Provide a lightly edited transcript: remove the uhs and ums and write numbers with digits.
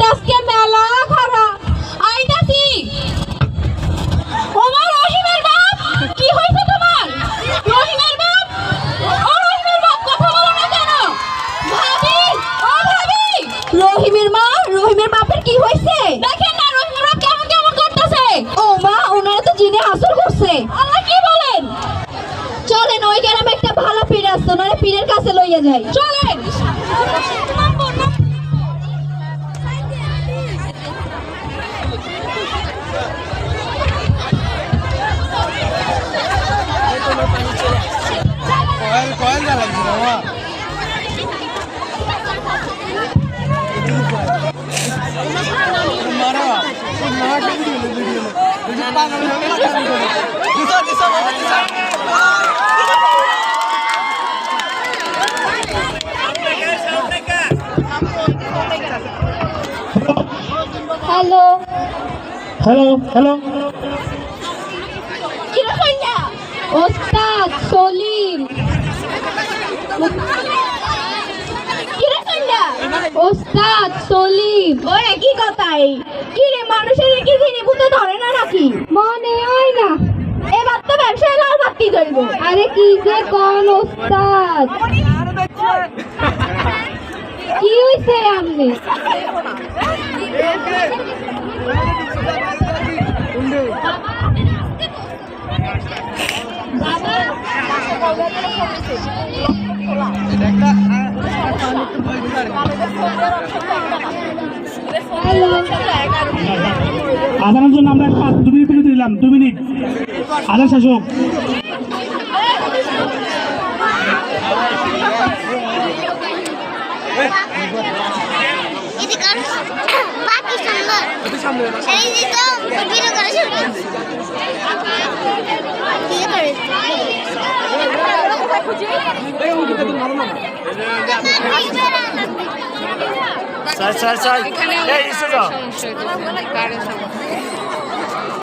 শরীরটা আজকে মেলা খারাপ। আইতাছি। ওমা রহিমের বাপ, কি হইছে তোমার? রহিমের বাপ, ও রহিমের বাপ, কথা বলো না কেন? ভাবি, ও ভাবি, রহিমের মা, রহিমের বাপের কি হইছে? দেখেন না রহিমের বাপ কেমন কেমন করতেছে। ও মা, ওনারা তো জিনে হাসর করছে। আল্লাহ, কি বলেন? চলেন, ওই গ্রামে একটা ভালো পীর আছে, ওনারে পীরের কাছে লইয়া যাই। চলেন। হ্যালো হ্যালো হ্যালো, কিরকম না? ওস্তাদ সলিম। কিরকম না? ওস্তাদ সলিম। ওই একই কথাই। কি রে, মানুষের কি জিনিস ভূতে ধরে না নাকি? মনে হয় না। এবার তো ব্যবসায় লাল বাতি ধরবো। আরে কি যে কোন ওস্তাদ, কি হইছে আপনি? আদানের জন্য আমরা 2 মিনিট বিরতি দিলাম। 2 মিনিট আদান শেষ হোক। বাকি সুন্দর এই যে তো ভিডিও করে শুরু স্যার স্যার স্যার, এই এসে যাও।